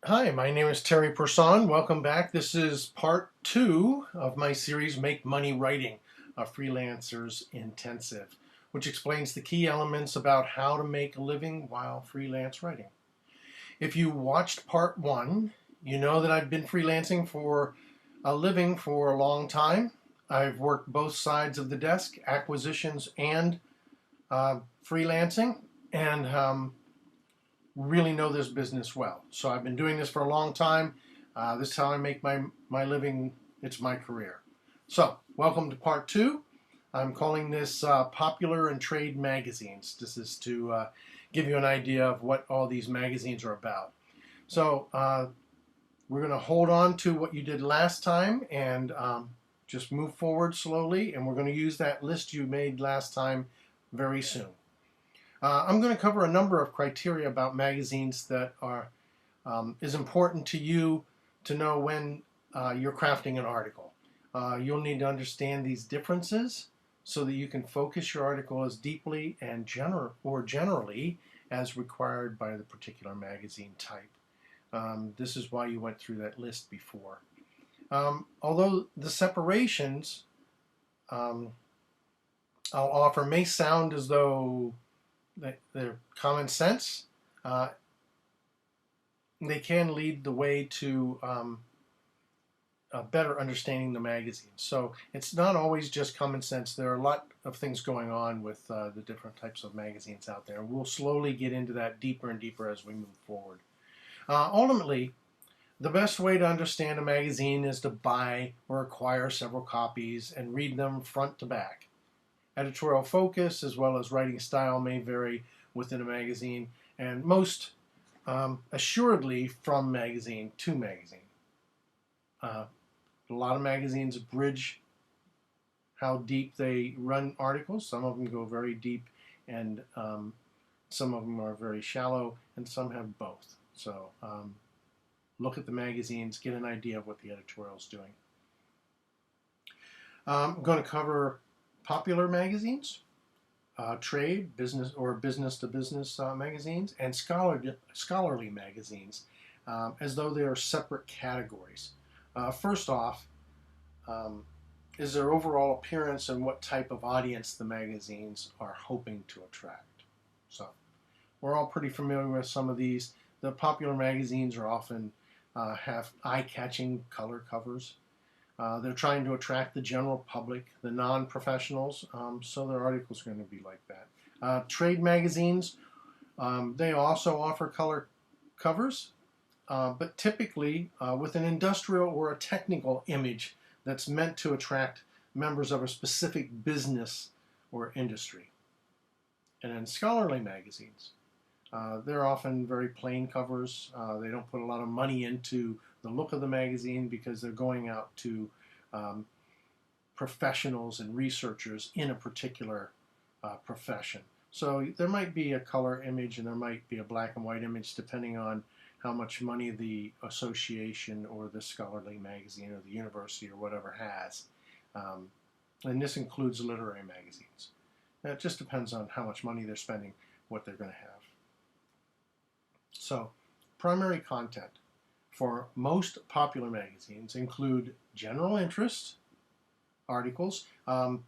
Hi, my name is Terry Person. Welcome back. This is part two of my series, Make Money Writing, a Freelancer's Intensive, which explains the key elements about how to make a living while freelance writing. If you watched part one, you know that I've been freelancing for a living for a long time. I've worked both sides of the desk, acquisitions and freelancing, and really know this business well. So I've been doing this for a long time. This is how I make my living. It's my career. So welcome to part two. I'm calling this Popular and Trade Magazines. This is to give you an idea of what all these magazines are about. So we're going to hold on to what you did last time and just move forward slowly. And we're going to use that list you made last time very soon. I'm going to cover a number of criteria about magazines that is important to you to know when you're crafting an article. You'll need to understand these differences so that you can focus your article as deeply and generally as required by the particular magazine type. This is why you went through that list before. Although the separations I'll offer may sound as though they're common sense, they can lead the way to better understanding the magazine. So it's not always just common sense. There are a lot of things going on with the different types of magazines out there. We'll slowly get into that deeper and deeper as we move forward. Ultimately, the best way to understand a magazine is to buy or acquire several copies and read them front to back. Editorial focus as well as writing style may vary within a magazine, and most assuredly from magazine to magazine. A lot of magazines bridge how deep they run articles. Some of them go very deep, and some of them are very shallow, and some have both. So look at the magazines, get an idea of what the editorial is doing. I'm going to cover popular magazines, trade, business, or business-to-business magazines, and scholarly magazines, as though they are separate categories. First off, is their overall appearance and what type of audience the magazines are hoping to attract. So we're all pretty familiar with some of these. The popular magazines are often have eye-catching color covers. They're trying to attract the general public, the non-professionals, so their articles are going to be like that. Trade magazines, they also offer color covers, but typically with an industrial or a technical image that's meant to attract members of a specific business or industry. And in scholarly magazines, they're often very plain covers. They don't put a lot of money into the look of the magazine because they're going out to professionals and researchers in a particular profession. So there might be a color image and there might be a black and white image depending on how much money the association or the scholarly magazine or the university or whatever has. And this includes literary magazines. It just depends on how much money they're spending, what they're going to have. So, primary content for most popular magazines include general interest articles,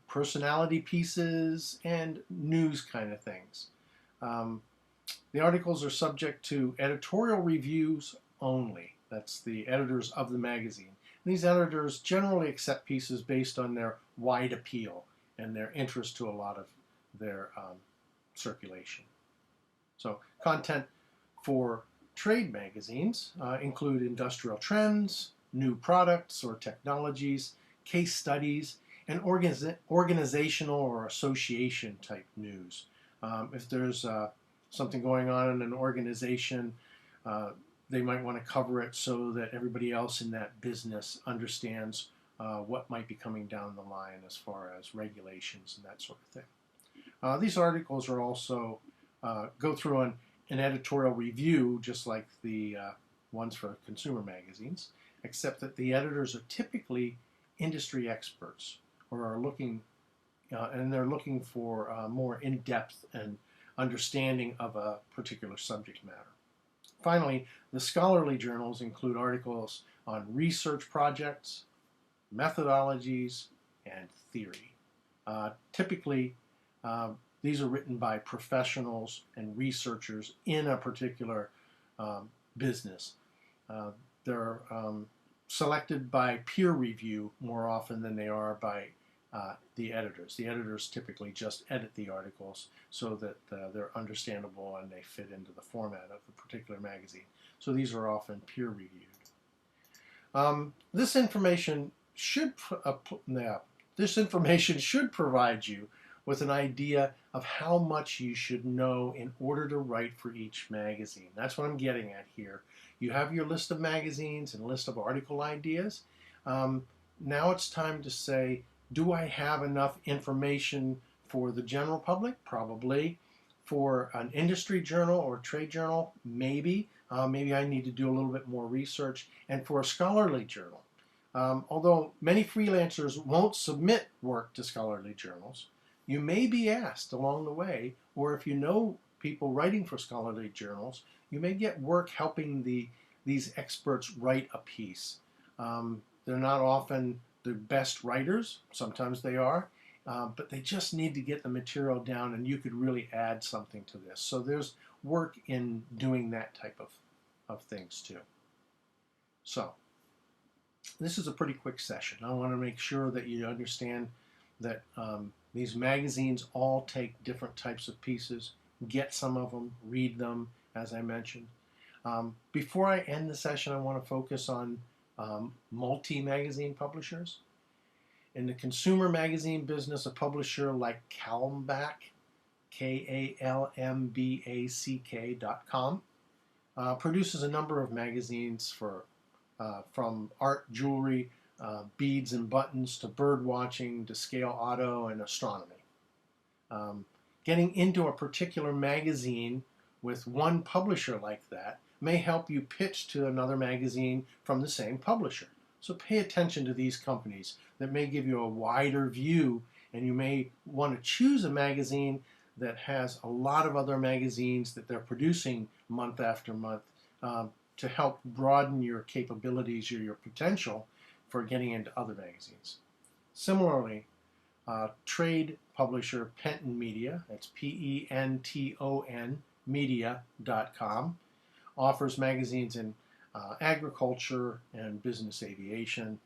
personality pieces, and news kind of things. The articles are subject to editorial reviews only. That's the editors of the magazine. And these editors generally accept pieces based on their wide appeal and their interest to a lot of their circulation. So, content for trade magazines include industrial trends, new products or technologies, case studies, and organizational or association type news. If there's something going on in an organization, they might want to cover it so that everybody else in that business understands what might be coming down the line as far as regulations and that sort of thing. These articles are also go through an editorial review, just like the ones for consumer magazines, except that the editors are typically industry experts or are looking, and they're looking for more in-depth and understanding of a particular subject matter. Finally, the scholarly journals include articles on research projects, methodologies, and theory. Typically, these are written by professionals and researchers in a particular business. They're selected by peer review more often than they are by the editors. The editors typically just edit the articles so that they're understandable and they fit into the format of the particular magazine. So these are often peer reviewed. This information should provide you with an idea of how much you should know in order to write for each magazine. That's what I'm getting at here. You have your list of magazines and list of article ideas. Now it's time to say, do I have enough information for the general public? Probably. For an industry journal or trade journal? Maybe. Maybe I need to do a little bit more research. And for a scholarly journal, although many freelancers won't submit work to scholarly journals, you may be asked along the way, or if you know people writing for scholarly journals, you may get work helping these experts write a piece. They're not often the best writers, sometimes they are, but they just need to get the material down and you could really add something to this. So there's work in doing that type of things too. So this is a pretty quick session. I want to make sure that you understand that these magazines all take different types of pieces. Get some of them, read them, as I mentioned. Before I end the session, I want to focus on multi-magazine publishers. In the consumer magazine business, a publisher like Kalmbach, KALMBACK.com, produces a number of magazines from art, jewelry, beads and buttons, to bird watching, to scale auto and astronomy. Getting into a particular magazine with one publisher like that may help you pitch to another magazine from the same publisher. So pay attention to these companies that may give you a wider view, and you may want to choose a magazine that has a lot of other magazines that they're producing month after month to help broaden your capabilities or your potential for getting into other magazines. Similarly, trade publisher Penton Media, that's PENTON media.com, offers magazines in agriculture and business aviation,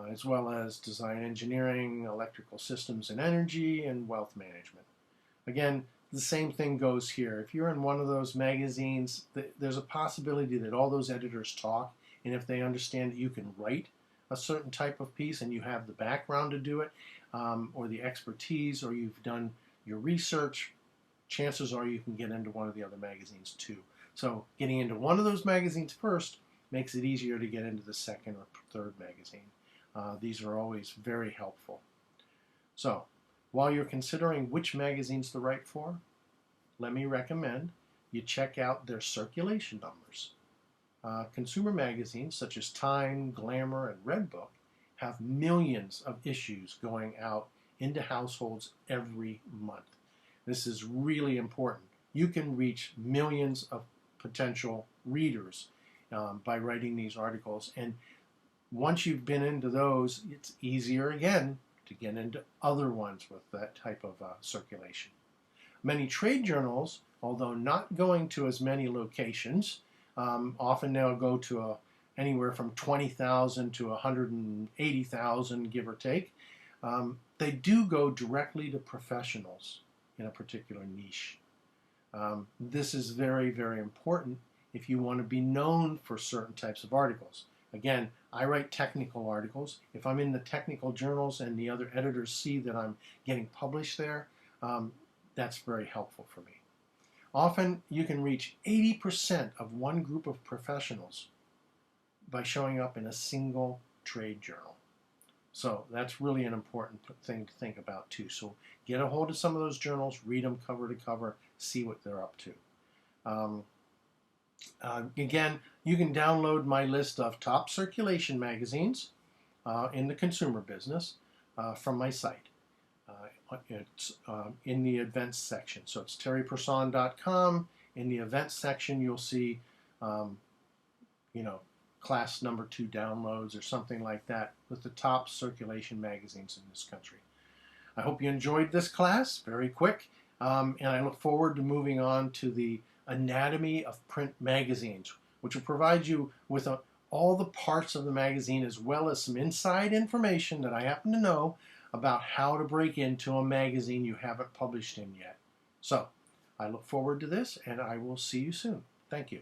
as well as design engineering, electrical systems and energy, and wealth management. Again, the same thing goes here. If you're in one of those magazines, there's a possibility that all those editors talk, and if they understand that you can write a certain type of piece and you have the background to do it, or the expertise, or you've done your research, chances are you can get into one of the other magazines too. So getting into one of those magazines first makes it easier to get into the second or third magazine. These are always very helpful. So while you're considering which magazines to write for, let me recommend you check out their circulation numbers. Consumer magazines such as Time, Glamour, and Redbook have millions of issues going out into households every month. This is really important. You can reach millions of potential readers by writing these articles, and once you've been into those, it's easier again to get into other ones with that type of circulation. Many trade journals, although not going to as many locations, often they'll go to anywhere from 20,000 to 180,000, give or take. They do go directly to professionals in a particular niche. This is very, very important if you want to be known for certain types of articles. Again, I write technical articles. If I'm in the technical journals and the other editors see that I'm getting published there, that's very helpful for me. Often you can reach 80% of one group of professionals by showing up in a single trade journal. So that's really an important thing to think about too. So get a hold of some of those journals, read them cover to cover, see what they're up to. Again, you can download my list of top circulation magazines in the consumer business from my site. It's in the events section. So it's terryperson.com. In the events section, you'll see you know, class number 2 downloads or something like that with the top circulation magazines in this country. I hope you enjoyed this class, very quick, and I look forward to moving on to the anatomy of print magazines, which will provide you with all the parts of the magazine as well as some inside information that I happen to know about how to break into a magazine you haven't published in yet. So, I look forward to this, and I will see you soon. Thank you.